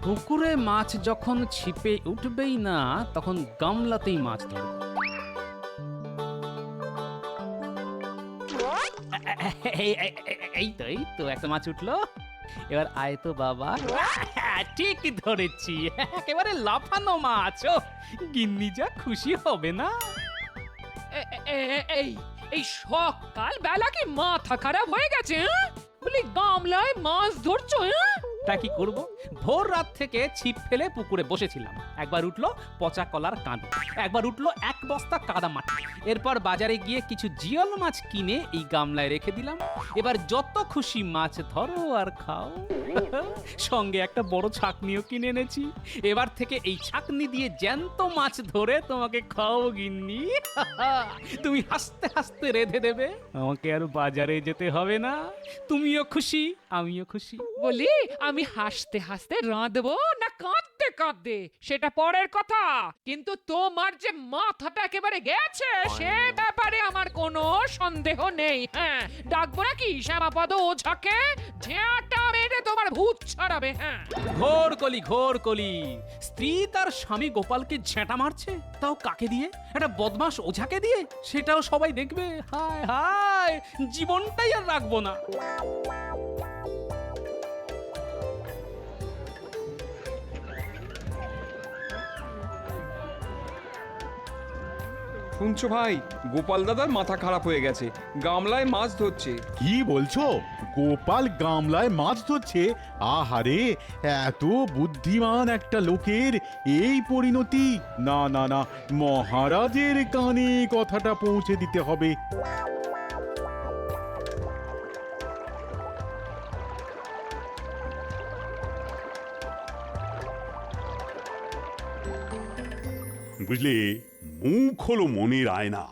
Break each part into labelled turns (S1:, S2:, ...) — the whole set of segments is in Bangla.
S1: পুকুরে মাছ যখন ছিপে উঠবেই না তখন গামলাতেই মাছ ধরব। এই তো একটা মাছ উঠলো। এবার আয় তো বাবা। ঠিক ধরেছি, একেবারে লাফানো মাছ। ও গিন্নি যা খুশি হবে না।
S2: এই এই সকাল বেলা কি মাথা খারাপ হয়ে গেছে? বলি গামলায় মাছ ধরছো?
S1: তা কি করব, ভোর রাত থেকে ছিপ ফেলে পুকুরে বসেছিলাম। একবার উঠলো পচা কলার কাঁদো, একবার উঠলো এক বস্তা কাদা মাটি। এরপর বাজারে গিয়ে কিছু জিওল মাছ কিনে এই গামলায় রেখে দিলাম। এবার যত খুশি মাছ ধরো আর খাও। সঙ্গে একটা বড় ছাকনিও কিনে এনেছি। এবার থেকে এই ছাকনি দিয়ে জ্যান্ত মাছ ধরে তোমাকে খাও গিন্নি। তুমি হাসতে হাসতে রেঁধে দেবে, আমাকে আর বাজারে যেতে হবে না। তুমিও খুশি, আমিও খুশি।
S2: বলি আমি হাসতে হাসতে রাঁধবো না কাঁদতে কাঁদতে সেটা পরের কথা, কিন্তু তোমার যে মাথাটা একেবারে গেছে সে ব্যাপারে আমার কোনো সন্দেহ নেই। হ্যাঁ, ডাকবো নাকি শ্যামাপদ ওঝাকে? ঝেঁটা মেরে তোমার ভূত ছাড়াবে। হ্যাঁ,
S1: ঘোর কলি, ঘোর কলি। স্ত্রী তার স্বামী গোপালকে ঝেঁটা মারছে, তাও কাকে দিয়ে? একটা বদমাস ওঝাকে দিয়ে। সেটাও সবাই দেখবে। হায় হায়, জীবনটাই আর রাখবো না।
S3: শুনছো ভাই, গোপাল দাদার মাথা খারাপ হয়ে গেছে, গামলায় মাছ ধরছে।
S4: কি বলছো? গোপাল গামলায় মাছ ধরছে? আহারে, এত বুদ্ধিমান একটা লোকের এই পরিণতি! না না না, মহারাজের কানে কথাটা পৌঁছে দিতে হবে।
S5: বুঝলে, মুখ হলো মনের আয়না।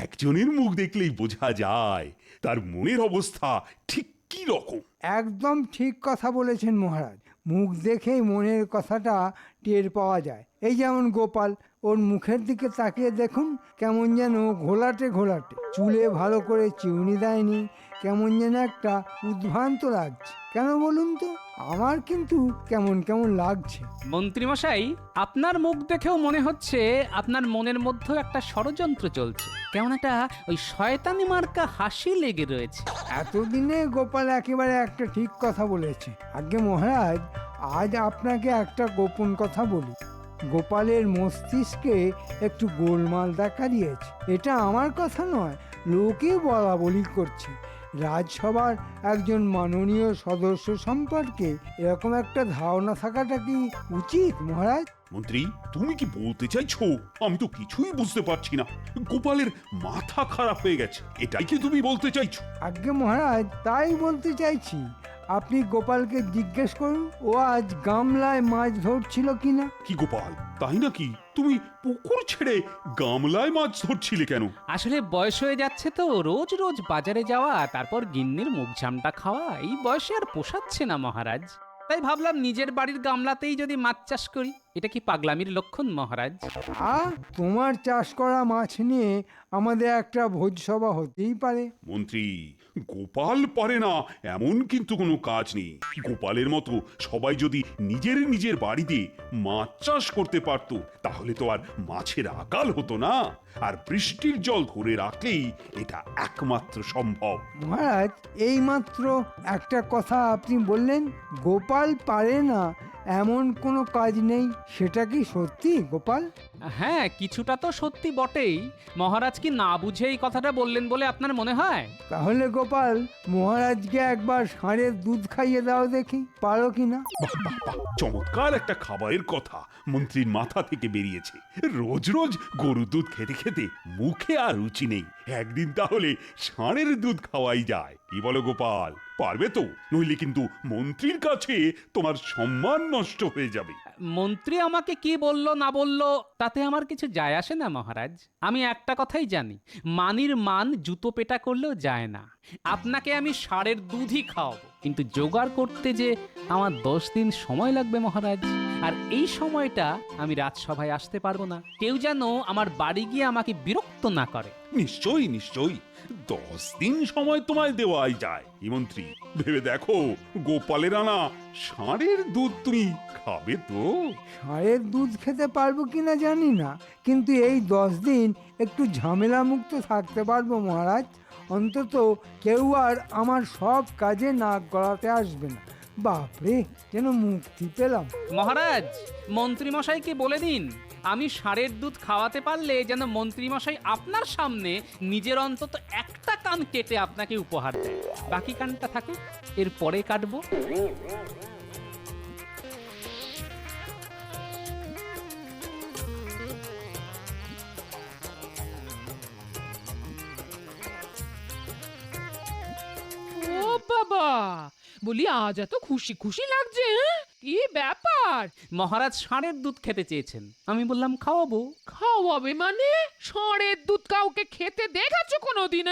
S5: একজনের মুখ দেখলেই বোঝা যায় তার মনের অবস্থা ঠিক কি রকম।
S6: একদম ঠিক কথা বলেছেন মহারাজ। মুখ দেখেই মনের কথাটা টের পাওয়া যায়। এই যেমন গোপাল, ওর মুখের দিকে তাকিয়ে দেখুন, কেমন যেন ঘোলাটে ঘোলাটে, চুলে ভালো করে চিউনি দেয়নি, কেমন যেন একটা উদ্ভ্রান্ত লাগছে। কেন বলুন তো? আমার কিন্তু কেমন কেমন লাগছে।
S1: মন্ত্রীমশাই, আপনার মুখ দেখেও মনে হচ্ছে আপনার মনের মধ্যেও একটা ষড়যন্ত্র চলছে। কেমন একটা ওই শয়তানি মার্কা হাসি লেগে রয়েছে।
S6: এতদিনে গোপাল একেবারে একটা ঠিক কথা বলেছে। আগে মহারাজ, আজ আপনাকে একটা গোপন কথা বলি। গোপালের মস্তিষ্কে একটু গোলমাল দেখা দিয়েছে। এটা আমার কথা নয়, লোকে বলা বলি করছে। রাজসভার একজন মাননীয় সদস্য সম্পর্কে এরকম একটা ধারণা থাকাটা কি উচিত মহারাজ?
S5: মন্ত্রী, তুমি কি বলতে চাইছো? আমি তো কিছুই বুঝতে পারছি না। গোপালের মাথা খারাপ হয়ে গেছে, এটাই কি তুমি বলতে চাইছো?
S6: আজ্ঞে মহারাজ, তাই বলতে চাইছি। আপনি গোপালকে জিজ্ঞেস করুন, ও আজ গামলায় মাছ ধরছিল কিনা।
S5: কি গোপাল, তাই নাকি? তুমি পুকুর ছেড়ে গামলায় মাছ ধরছিলে কেন?
S1: আসলে বয়স হয়ে যাচ্ছে তো, রোজ রোজ বাজারে যাওয়া, তারপর গিন্নির মুখ ঝামটা খাওয়া, এই বয়সে আর পোষাচ্ছে না মহারাজ। তাই ভাবলাম নিজের বাড়ির গামলাতেই যদি মাছ চাষ করি। এটা কি পাগলামির লক্ষণ মহারাজ?
S6: তোমার চাষ করা মাছ নিয়ে আমাদের একটা ভোজসভা হতেই পারে।
S5: মন্ত্রী, গোপাল পারে না এমন কিন্তু কোনো কাজ নেই। গোপালের মতো সবাই যদি নিজের নিজের বাড়িতে মাছ চাষ করতে পারত, তাহলে তো আর মাছের আকাল হতো না। আর বৃষ্টির জল ধরে রাখলেই এটা একমাত্র সম্ভব।
S6: মহারাজ, এইমাত্র একটা কথা আপনি বললেন, গোপাল পারে না এমন কোনো কাজ নেই। সেটা কি সত্যি গোপাল?
S1: হ্যাঁ, কিছুটা তো সত্যি বটেই। মহারাজ কি না বুঝে এই কথাটা বললেন বলে আপনার মনে হয়?
S6: তাহলে গোপাল, মহারাজকে একবার ষাঁড়ের দুধ খাইয়ে দাও দেখি, পারো কিনা।
S5: বাহ বাহ বাহ, চমৎকার একটা খাবারের কথা মন্ত্রীর মাথা থেকে বেরিয়েছে। রোজ রোজ গরুর দুধ খেতে খেতে মুখে আর রুচি নেই। একদিন তাহলে ষাঁড়ের দুধ খাওয়াই যায়। কি বলো গোপাল, পারবে তো? নইলে কিন্তু মন্ত্রীর কাছে তোমার সম্মান নষ্ট হয়ে যাবে।
S1: মন্ত্রী আমাকে কি বলল না বলল তাতে আমার কিছু যায় আসে না মহারাজ। আমি একটা কথাই জানি, মানির মান জুতো পেটা করলেও যায় না। আপনাকে আমি ষাঁড়ের দুধই খাওয়াবো, কিন্তু জোগাড় করতে যে আমার 10 দিন সময় লাগবে মহারাজ। আর এই সময়টা আমি রাজসভায় আসতে পারবো না। কেউ যেন আমার বাড়ি গিয়ে আমাকে বিরক্ত না করে।
S5: নিশ্চয়ই নিশ্চয়ই 10 দিন সময় তোমায় দেওয়াই যায় কি মন্ত্রী, ভেবে দেখো গোপালের আনা ষাঁড়ের দুধ তুমি খাবে তো?
S6: ষাঁড়ের দুধ খেতে পারবো কিনা জানি না, কিন্তু এই 10 দিন একটু ঝামেলা মুক্ত থাকতে পারবো মহারাজ। অন্তত কেউ আর আমার সব কাজে নাক গলাতে আসবে না। বাপরে, যেন মুক্তি পেলাম।
S1: মহারাজ, মন্ত্রীমশাইকে বলে দিন আমি ষাঁড়ের দুধ খাওয়াতে পারলে যেন মন্ত্রীমশাই আপনার সামনে নিজের অন্তত একটা কান কেটে আপনাকে উপহার দেয়। বাকি কানটা থাকুক, এর পরে কাটবো।
S2: ও বাবা, বলি আজ এত খুশি খুশি লাগছে, হ্যাঁ? কি ব্যাপার?
S1: মহারাজ ষাঁড়ের দুধ খেতে চেয়েছেন, আমি বললাম খাওয়াবো।
S2: খাওয়াবে মানে? ষাঁড়ের দুধ কাউকে খেতে দেখেছো কোনোদিন?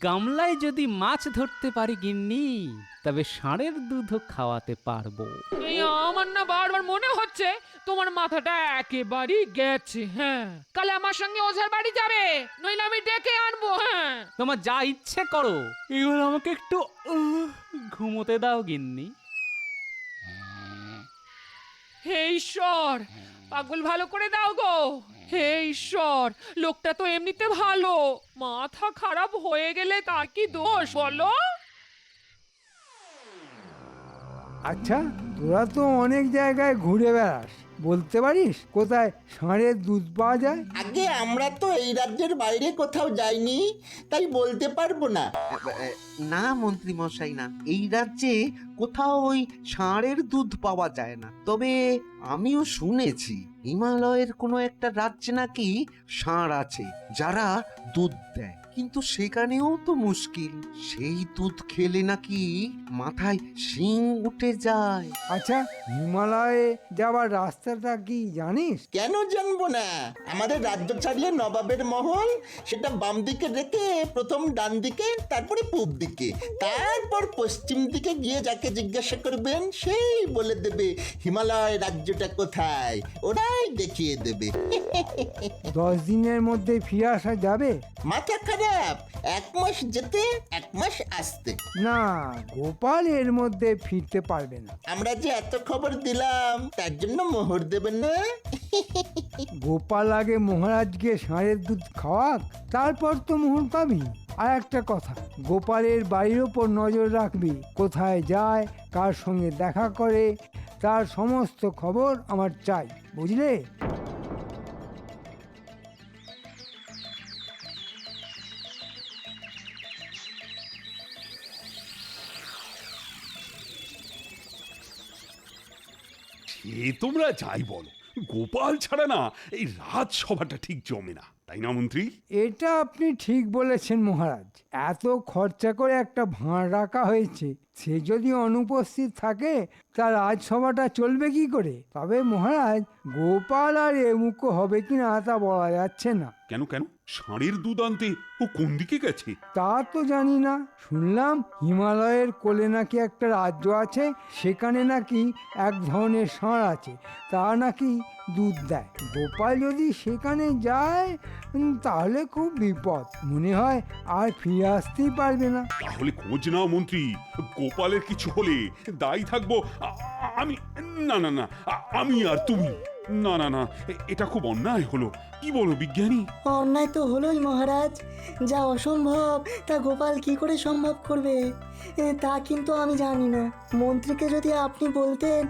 S1: গামলায় যদি মাছ ধরতে পারি গিন্নি, তবে ষাঁড়ের দুধও খাওয়াতে পারবো।
S2: এই আমার না বারবার মনে হচ্ছে তোমার মাথাটা একেবারেই গেছে। হ্যাঁ, কাল আমার সঙ্গে ওঝার বাড়ি যাবে, নইলে আমি ডেকে আনবো। হ্যাঁ,
S1: তোমার যা ইচ্ছে করো, এবার আমাকে একটু ঘুমোতে দাও গিন্নি।
S2: হে ঈশ্বর, পাগল ভালো করে দাও গো। হে ঈশ্বর, লোকটা তো এমনিতে ভালো, মাথা খারাপ হয়ে গেলে তার কি দোষ বলো?
S6: আচ্ছা, তোরা তো অনেক জায়গায় ঘুরে বেড়াস, বলতে পারিস কোথায় ষাঁড়ের দুধ পাওয়া যায়?
S7: আগে আমরা তো এই রাজ্যের বাইরে কোথাও যাইনি, তাই বলতে পারবো না।
S8: না মন্ত্রী মশাই, না, এই রাজ্যে কোথাও ওই ষাঁড়ের দুধ পাওয়া যায় না। তবে আমিও শুনেছি হিমালয়ের কোনো একটা রাজ্যে নাকি ষাঁড় আছে যারা দুধ দেয়, কিন্তু সেখানেও তো মুশকিল। সেই দুধ খেলে নাকি মাথায় শিং উঠে যায়।
S6: আচ্ছা, হিমালয়ে যাওয়ার রাস্তাটা কি জানিস?
S7: কেন জানবো না? আমাদের রাজ্য ছাড়লে নবাবের মহল, সেটা বাম দিকে রেখে প্রথম ডান দিকে, তারপরে পূব দিকে, তারপর পশ্চিম দিকে গিয়ে যাকে জিজ্ঞাসা করবেন সেই বলে দেবে হিমালয় রাজ্যটা কোথায়, ওরাই দেখিয়ে দেবে।
S6: 10 দিনের মধ্যে ফিরে আসা যাবে?
S7: মাথা খারাপ, 1 মাস যেতে 1 মাস আসতে।
S6: না, গোপাল এর মধ্যে ফিরতে পারবে না।
S7: আমরা যে এত খবর দিলাম তার জন্য মোহর দেবেন না?
S6: গোপাল আগে মহারাজকে ষাঁড়ের দুধ খাওয়াক, তারপর তো মোহর পাবি। আর একটা কথা, গোপালের বাড়ির ওপর নজর রাখবি, কোথায় যায়, কার সঙ্গে দেখা করে, তার সমস্ত খবর আমার চাই, বুঝলে?
S5: সে তোমরা যাই বলো, গোপাল ছাড়া না এই রাজসভাটা ঠিক জমে না, তাই না মন্ত্রী?
S6: এটা আপনি ঠিক বলেছেন মহারাজ। এত খরচা করে একটা ভাঁড় রাখা হয়েছে, সে যদি অনুপস্থিত থাকে তার রাজসভাটা চলবে কি করে? তবে মহারাজ, গোপাল আর এমুখো হবে কিনা তা বলা যাচ্ছে না।
S5: কেন কেন, ষাঁড়ের দুধ আনতে ও কোন দিকে গেছে?
S6: তা তো জানি না, শুনলাম হিমালয়ের কোলে নাকি একটা রাজ্য আছে, সেখানে নাকি এক ধরনের ষাঁড় আছে, তা নাকি দুধ দেয়। গোপাল যদি সেখানে যায় তাহলে খুব বিপদ, মনে হয় আর ফিরে আসতেই পারবে না।
S5: তাহলে খোঁজ নাও মন্ত্রী, গোপালের কিছু হলে দায়ী থাকবো আমি। না না না, আমি আর তুমি। না না না, এটা খুব অন্যায় হলো। কি বলো বিজ্ঞানী?
S9: অন্যায় তো হলোই মহারাজ, যা অসম্ভব তা গোপাল কি করে সম্ভব করবে তা কিন্তু আমি জানি না। মন্ত্রীকে যদি আপনি বলতেন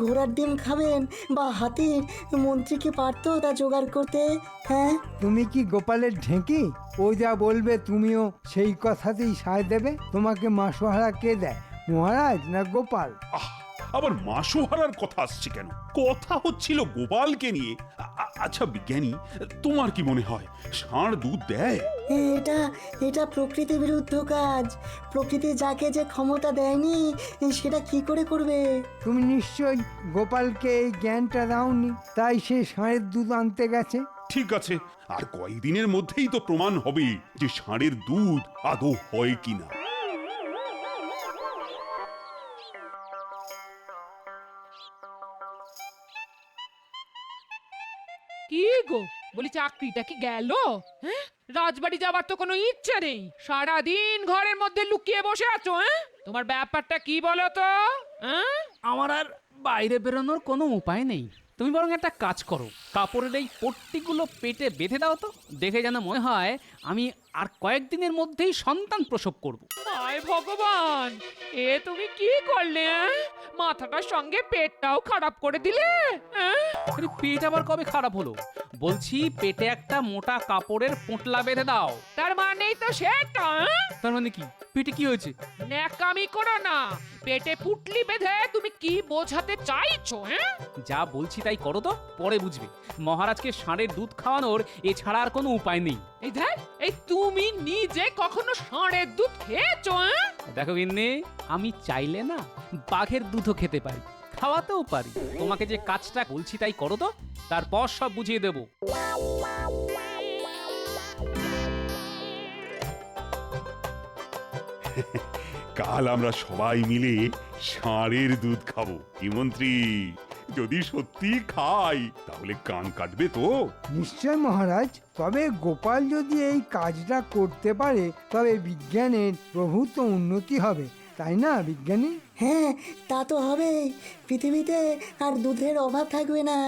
S9: ঘোড়ার ডিম খাবেন বা হাতির, মন্ত্রী কি পারতো তা জোগাড় করতে? হ্যাঁ,
S6: তুমি কি গোপালের ঢেঁকি? ও যা বলবে তুমিও সেই কথাতেই সায় দেবে? তোমাকে মাসোহারা কে দেয়, মহারাজ না গোপাল?
S5: আবার মাসোহারার কথা আসছে কেন? কথা হচ্ছিল গোপালকে নিয়ে। আচ্ছা বিজ্ঞানী, তোমার কি মনে হয় ষাঁড় দুধ দেয়?
S9: এটা এটা প্রকৃতি বিরুদ্ধ কাজ। প্রকৃতি যাকে যে ক্ষমতা দেয়নি সেটা কি করে করবে?
S6: তুমি নিশ্চয়ই গোপালকে এই জ্ঞানটা দাওনি, তাই সে ষাঁড়ের দুধ আনতে গেছে।
S5: ঠিক আছে, আর কয়েকদিনের মধ্যেই তো প্রমাণ হবে যে ষাঁড়ের দুধ আদৌ হয় কিনা।
S2: কি গো, বলি চাকরিটা কি গেল? হ্যাঁ, রাজবাড়ি যাবার তো কোনো ইচ্ছে নেই, সারাদিন ঘরের মধ্যে লুকিয়ে বসে আছো। তোমার ব্যাপারটা কি বলো তো?
S1: আমার আর বাইরে বেরোনোর কোনো উপায় নেই। তুমি বরং একটা কাজ করো, কাপড়ের এই পট্টিগুলো পেটে বেঁধে দাও তো, দেখে যেন মনে হয় আমি আর কয়েকদিনের মধ্যেই সন্তান প্রসব করব।
S2: হায় ভগবান, এ তুমি কি করলে? মাথাটার সঙ্গে পেটটাও খারাপ করে দিলে।
S1: আরে পেট আবার কবে খারাপ হলো? বলছি পেটে একটা মোটা কাপড়ের পোঁটলা বেঁধে দাও।
S2: তার মানেই তো সেটা।
S1: তার মানে কি? পেটে কি হয়েছে?
S2: ন্যাকামি করো না, পেটে পুটলি বেঁধে তুমি কি বোঝাতে চাইছো?
S1: যা বলছি তাই করো তো, পরে বুঝবে। মহারাজকে ষাঁড়ের দুধ খাওয়ানোর এছাড়া আর কোনো উপায় নেই।
S2: এই দেখ, এই তুমি নিজে কখনো ষাঁড়ের দুধ খেয়েছো?
S1: দেখো গিন্নি, আমি চাইলে না বাঘের দুধও খেতে পারি, খাওয়াতেও পারি। তোমাকে যে কাজটা বলছি তাই করো তো, তারপর সব বুঝিয়ে দেবো।
S5: কাল আমরা সবাই মিলে ষাঁড়ের দুধ খাবো। কি মন্ত্রী, যদি সত্যি খাই তাহলে কান কাটবে তো?
S6: নিশ্চয় মহারাজ, তবে গোপাল যদি এই কাজটা করতে পারে তবে বিজ্ঞানের প্রভূত উন্নতি হবে, তাই না বিজ্ঞানী?
S9: হ্যাঁ, তা তো হবেই। পৃথিবীতে আর দুধের অভাব থাকবে না।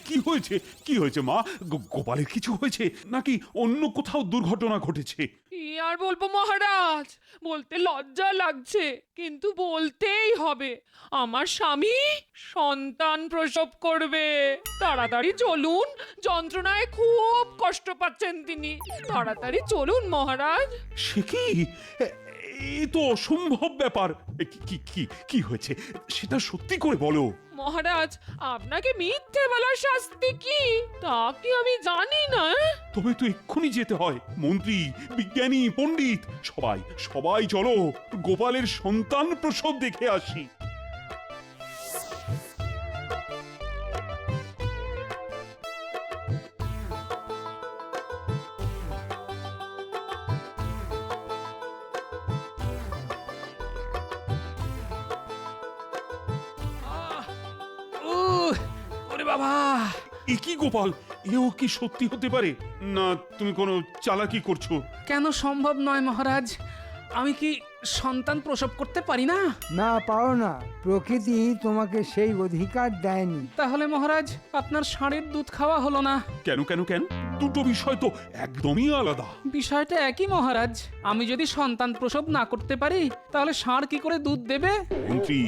S5: কি হয়েছে? কি হয়েছে মা? গোপালের কিছু হয়েছে নাকি অন্য কোথাও দুর্ঘটনা ঘটেছে?
S2: কি আর বলবো মহারাজ, বলতে লজ্জা লাগছে কিন্তু বলতেই হবে। আমার স্বামী সন্তান প্রসব করবে। তাড়াতাড়ি চলুন, যন্ত্রণায় খুব কষ্ট পাচ্ছেন তিনি। তাড়াতাড়ি চলুন মহারাজ।
S5: সে কি? এ তো অসম্ভব ব্যাপার। কি হয়েছে সেটা সত্যি করে বলো।
S2: মহারাজ, আপনাকে মিথ্যে বলার শাস্তি কি তা কি আমি জানি না?
S5: তবে তো এক্ষুনি যেতে হয়। মন্ত্রী, বিজ্ঞানী, পণ্ডিত সবাই চলো, গোপালের সন্তান প্রসব দেখে আসি।
S1: ওরে বাবা!
S5: এ কি গোপাল, এও কি সত্যি হতে পারে? না তুমি কোনো চালাকি করছো?
S1: কেন সম্ভব নয় মহারাজ? আমি কি সন্তান প্রসব করতে পারি না?
S6: না, পারো না। প্রকৃতি তোমাকে সেই অধিকার দেয়নি।
S1: তাহলে মহারাজ আপনার ষাঁড়ের দুধ খাওয়া হলো না।
S5: কেন? দুটো বিষয় তো একদমই আলাদা।
S1: বিষয়টা একই মহারাজ। আমি যদি সন্তান প্রসব না করতে পারি তাহলে ষাঁড় কি করে দুধ দেবে?
S5: মন্ত্রী,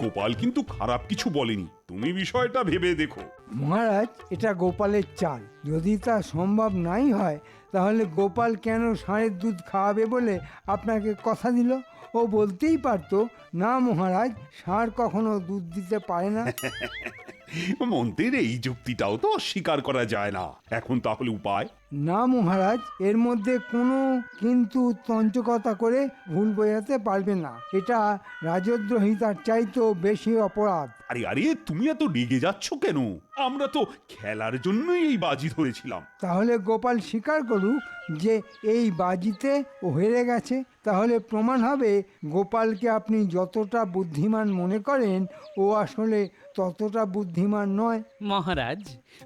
S5: গোপাল কিন্তু খারাপ কিছু বলেনি, তুমি বিষয়টা ভেবে দেখো।
S6: মহারাজ, এটা গোপালের চাল। যদি তা সম্ভব নাই হয় তাহলে গোপাল কেন ষাঁড়ের দুধ খাওয়াবে বলে আপনাকে কথা দিল? ও বলতেই পারতো, না মহারাজ, ষাঁড় কখনো দুধ দিতে পারে না।
S5: মন্ত্রীর এই যুক্তিটাও তো অস্বীকার করা যায় না। এখন তাহলে উপায়?
S6: না মহারাজ, এর মধ্যে কোনো কিন্তু তঞ্চকতা করে ভুল বোঝাতে পারবে না। এটা রাজদ্রোহিতার চাইতেও বেশি অপরাধ।
S5: আরে তুমি এত রেগে যাচ্ছ কেন? আমরা তো খেলার জন্যই এই বাজি ধরেছিলাম।
S6: তাহলে গোপাল স্বীকার করুক যে এই বাজিতে ও হেরে গেছে। তাহলে প্রমাণ হবে গোপালকে আপনি যতটা বুদ্ধিমান মনে করেন ও আসলে ততটা বুদ্ধিমান নয়।
S1: মহারাজ,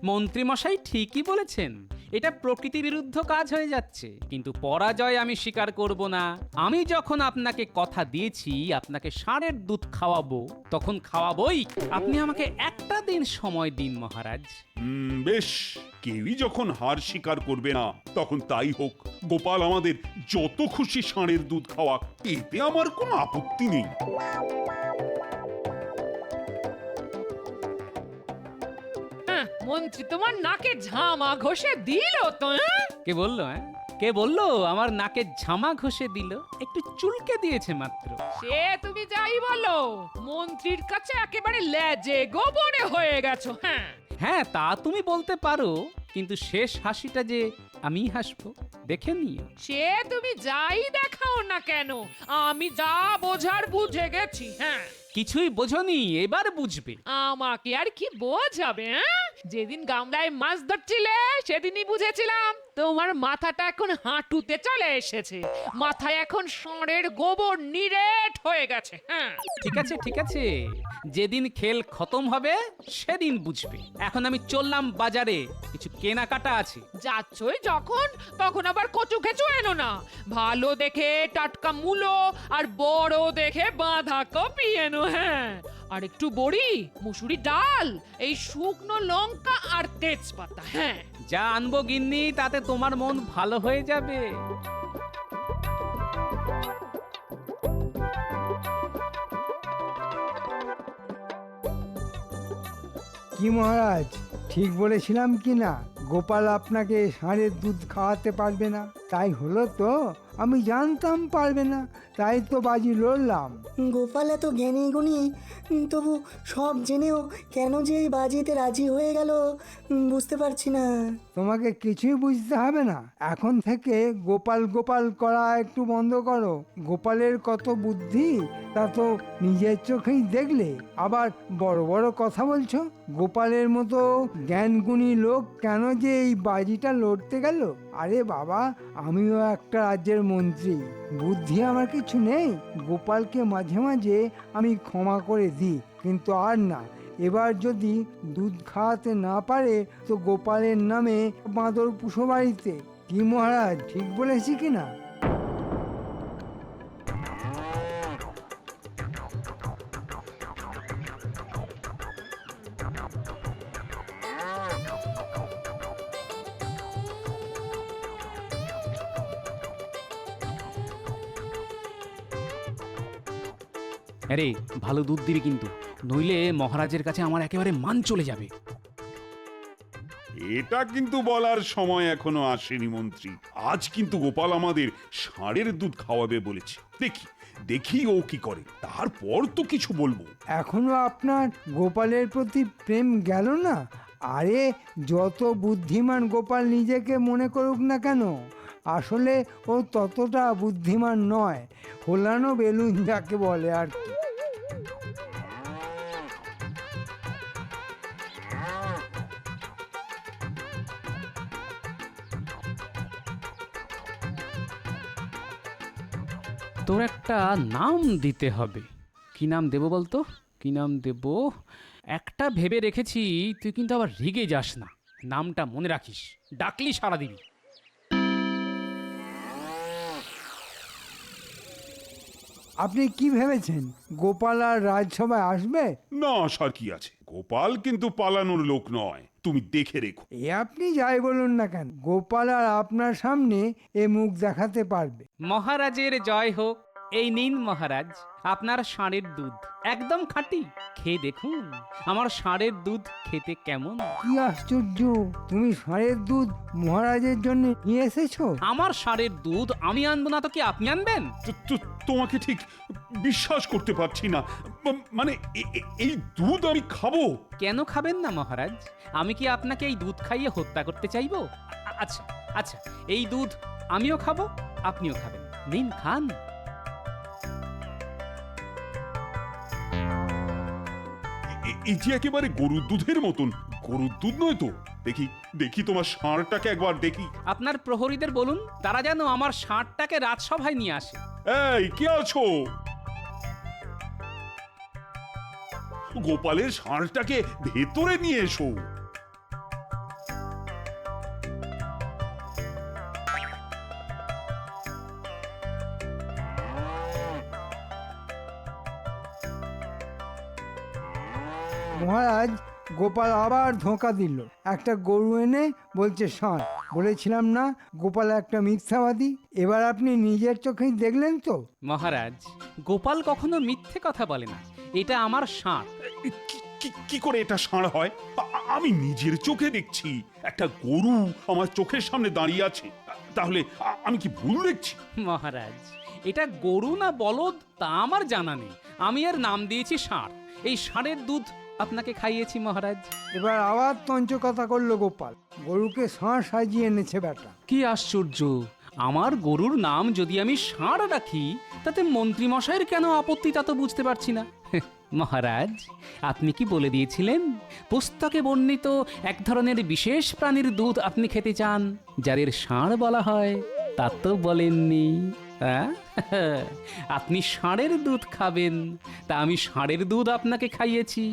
S1: মন্ত্রীমশাই ঠিকই বলেছেন। এটা প্রকৃতি বিরুদ্ধ কাজ হয়ে যাচ্ছে, কিন্তু পরাজয় আমি স্বীকার করব না। আমি যখন আপনাকে কথা দিয়েছি আপনাকে ষাঁড়ের দুধ খাওয়াবো, তখন খাওয়াবোই। আপনি আমাকে একটা দিন সময় দিন মহারাজ।
S5: বেশ, কেউই যখন হার স্বীকার করবে না তখন তাই হোক। গোপাল আমাদের যত খুশি ষাঁড়ের দুধ খাওয়া, এতে আমার কোনো আপত্তি নেই।
S2: মন্ত্রী তোমার নাকে ঝামা ঘষে দিল তো?
S1: কে বললো? কে বললো আমার নাকে ঝামা ঘষে দিল? একটু চুলকে দিয়েছে মাত্র।
S2: সে তুমি যাই বলো, মন্ত্রীর কাছে একেবারে লেজে গোবরে হয়ে গেছো।
S1: হ্যাঁ, তা তুমি বলতে পারো, কিন্তু শেষ হাসিটা যে আমি হাসবো, দেখে নিও।
S2: সে তুমি যাই দেখাও না কেন, আমি যা বোঝার বুঝে গেছি।
S1: কিছুই বোঝনি, এবার বুঝবে।
S2: আমাকে আর কি বোঝাবে? যেদিন গামলায় মাছ ধরছিলে সেদিনই বুঝেছিলাম তোমার মাথাটা এখন হাঁটুতে চলে এসেছে। মাথায় এখন ষাঁড়ের গোবর নিরেট হয়ে গেছে। হ্যাঁ,
S1: ঠিক আছে, যেদিন খেল খতম হবে সেদিন বুঝবে। এখন আমি চললাম বাজারে, কিছু কেনাকাটা আছে।
S2: যাচ্ছই যখন তখন আবার কচু খেচু এনো না। ভালো দেখে টাটকা মূলো আর বড় দেখে বাঁধাকপি এনো। হ্যাঁ, আর একটু বড়ি, মুসুরি ডাল, এই শুকনো লঙ্কা আর তেজপাতা। হ্যাঁ,
S1: যা আনবো গিন্নি, তাতে তোমার মন ভালো হয়ে যাবে।
S6: কি মহারাজ, ঠিক বলেছিলাম কি না? গোপাল আপনাকে ষাঁড়ের দুধ খাওয়াতে পারবে না, তাই হলো তো? আমি জানতাম পারবে না, তাই তো বাজি লড়লাম।
S9: গোপাল এত জ্ঞানী গুণী, তবু সব জেনেও কেন যে এই বাজিতে রাজি হয়ে গেল বুঝতে পারছি না।
S6: তোমাকে কিছুই বুঝতে হবে না, এখন থেকে গোপাল গোপাল করা একটু বন্ধ করো। গোপালের কত বুদ্ধি তা তো নিজের চোখেই দেখলে, আবার বড় বড় কথা বলছো। গোপালের মতো জ্ঞানগুণী লোক কেন যে এই বাজিটা লড়তে গেল? আরে বাবা, আমিও একটা রাজ্যের মন্ত্রী, বুদ্ধি আমার কিছু নেই? গোপালকে মাঝে মাঝে আমি ক্ষমা করে দিই, কিন্তু আর না। এবার যদি দুধ খাওয়াতে না পারে তো গোপালের নামে বাঁদর পুষো বাড়িতে। কি মহারাজ, ঠিক বলেছি কিনা?
S1: আরে ভালো দুধ দিবি কিন্তু, নইলে মহারাজের কাছে আমার একেবারে মান চলে যাবে।
S5: এটা কিন্তু বলার সময় এখনো আসেনি মন্ত্রী। আজ কিন্তু গোপাল আমাদের ষাঁড়ের দুধ খাওয়াবে বলেছে। দেখি দেখি ও কি করে, তারপর তো কিছু বলবো।
S6: এখনো আপনার গোপালের প্রতি প্রেম গেল না? আরে যত বুদ্ধিমান গোপাল নিজেকে মনে করুক না কেন, আসলে ও ততটা বুদ্ধিমান নয়। হোলানো বেলুন যাকে বলে আর কি।
S1: তোর একটা নাম দিতে হবে। কি নাম দেবো বলতো? কি নাম দেব? একটা ভেবে রেখেছি, তুই কিন্তু আবার রেগে যাস না। নামটা মনে রাখিস, ডাকলি সারা দিবি।
S6: আপনি কি ভেবেছেন গোপাল আর রাজসভায় আসবে?
S5: না আসার কি আছে, গোপাল কিন্তু পালানোর লোক নয়, তুমি দেখে রেখো।
S6: এ আপনি যাই বলুন না কেন, গোপাল আর আপনার সামনে এ মুখ দেখাতে পারবে।
S1: মহারাজের জয় হোক। এই নিন মহারাজ, আপনার ষাঁড়ের দুধ, একদম খাঁটি। খেয়ে দেখুন আমার ষাঁড়ের দুধ খেতে কেমন।
S6: কি আশ্চর্য, তুমি ষাঁড়ের দুধ মহারাজের জন্য নিয়ে এসেছো?
S1: আমার ষাঁড়ের দুধ আমি আনবো না তো কি আপনি আনবেন?
S5: তোমাকে ঠিক বিশ্বাস করতে পারছি না। মানে এই দুধ আমি খাবো?
S1: কেন খাবেন না মহারাজ? আমি কি আপনাকে এই দুধ খাইয়ে হত্যা করতে চাইবো? আচ্ছা আচ্ছা, এই দুধ আমিও খাবো, আপনিও খাবেন। নিন, খান।
S5: এই যে একেবারে গরুর দুধের মতন। গরুর দুধ নয় তো? দেখি দেখি তোমার ষাঁড়টাকে একবার দেখি।
S1: আপনার প্রহরীদের বলুন, তারা যেন আমার ষাঁড়টাকে রাজসভায় নিয়ে আসে।
S5: এই কি আছো? গোপালের ষাঁড়টাকে ভেতরে নিয়ে এসো।
S6: মহারাজ, গোপাল আবার ধোঁকা দিল। একটা গরু এনে বলছে ষাঁড়। বলেছিলাম না গোপাল একটা মিথ্যাবাদী? এবার আপনি নিজের চোখেই দেখলেন তো।
S1: মহারাজ, গোপাল কখনো মিথ্যে কথা বলে না। এটা আমার ষাঁড়।
S5: কি করে এটা ষাঁড় হয়? আমি নিজের চোখে দেখছি একটা গরু আমার চোখের সামনে দাঁড়িয়ে আছে। তাহলে আমি কি ভুল দেখছি?
S1: মহারাজ, এটা গরু না বলদ তা আমার জানা নেই, আমি এর নাম দিয়েছি ষাঁড়। এই ষাঁড়ের দুধ আপনাকে খাইয়েছি মহারাজ।
S6: এবার আবার তঞ্চকথা করলো গোপাল। গরুকে ষাঁড় সাজিয়ে এনেছে বেটা।
S1: কি আশ্চর্য, আমার গরুর নাম যদি আমি ষাঁড় রাখি তাতে মন্ত্রী মশাইয়ের কেন আপত্তি তা তো বুঝতে পারছি না। মহারাজ, আপনি কি বলে দিয়েছিলেন পুস্তকে বর্ণিত এক ধরনের বিশেষ প্রাণীর দুধ আপনি খেতে চান, যাদের ষাঁড় বলা হয়? তা তো বলেননি। হ্যাঁ আপনি ষাঁড়ের দুধ খাবেন, তা আমি ষাঁড়ের দুধ আপনাকে খাইয়েছি,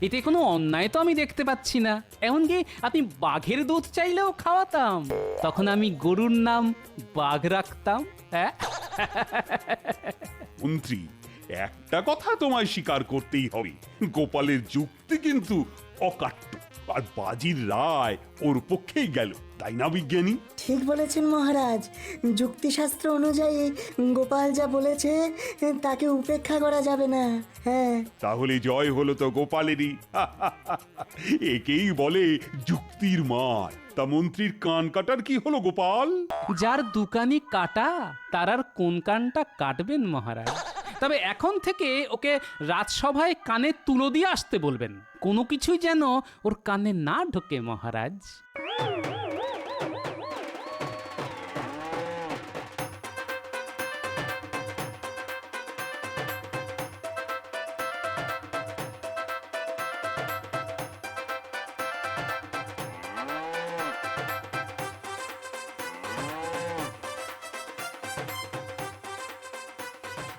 S1: এতে কোনো অন্যায় তো আমি দেখতে পাচ্ছি না। এমনকি আপনি বাঘের দুধ চাইলেও খাওয়াতাম, তখন আমি গরুর নাম বাঘ রাখতাম। হ্যাঁ
S5: মন্ত্রী, একটা কথা তোমায় স্বীকার করতেই হবে, গোপালের যুক্তি কিন্তু অকাট্য, আর বাজির রায় ওর পক্ষেই গেল, তাই না বিজ্ঞানী?
S9: ঠিক বলেছেন মহারাজ, যুক্তিশাস্ত্র অনুযায়ী গোপাল যা বলেছে তাকে উপেক্ষা করা যাবে না। হ্যাঁ,
S5: তাহলে জয় হলো তো গোপালেরই। একেই বলে যুক্তির মার। তা মন্ত্রীর কান কাটার কি হলো গোপাল?
S1: যার দুকানি কাটা তার আর কোন কানটা কাটবেন মহারাজ। তবে এখন থেকে ওকে রাজসভায় কানে তুলো দিয়ে আসতে বলবেন, কোনো কিছুই যেন ওর কানে না ঢোকে মহারাজ।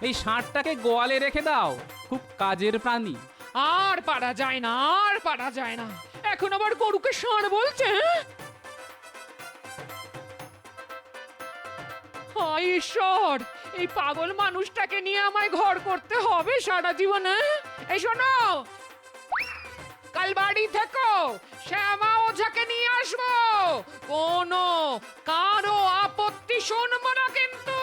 S1: এই ষাঁড়টাকে গোয়ালে রেখে দাও, খুব কাজের প্রাণী।
S2: আর পারা যায় না, আর পারা যায় না, এখন আবার গরুকে ষাঁড় বলছে। হায় ঈশ্বর, এই পাগল মানুষটাকে নিয়ে আমায় ঘর করতে হবে সারা জীবনে। এই শোনো, কাল বাড়ি থেকো, শ্যামা ওঝাকে নিয়ে আসবো, কোনো কারো আপত্তি শুনবো না কিন্তু।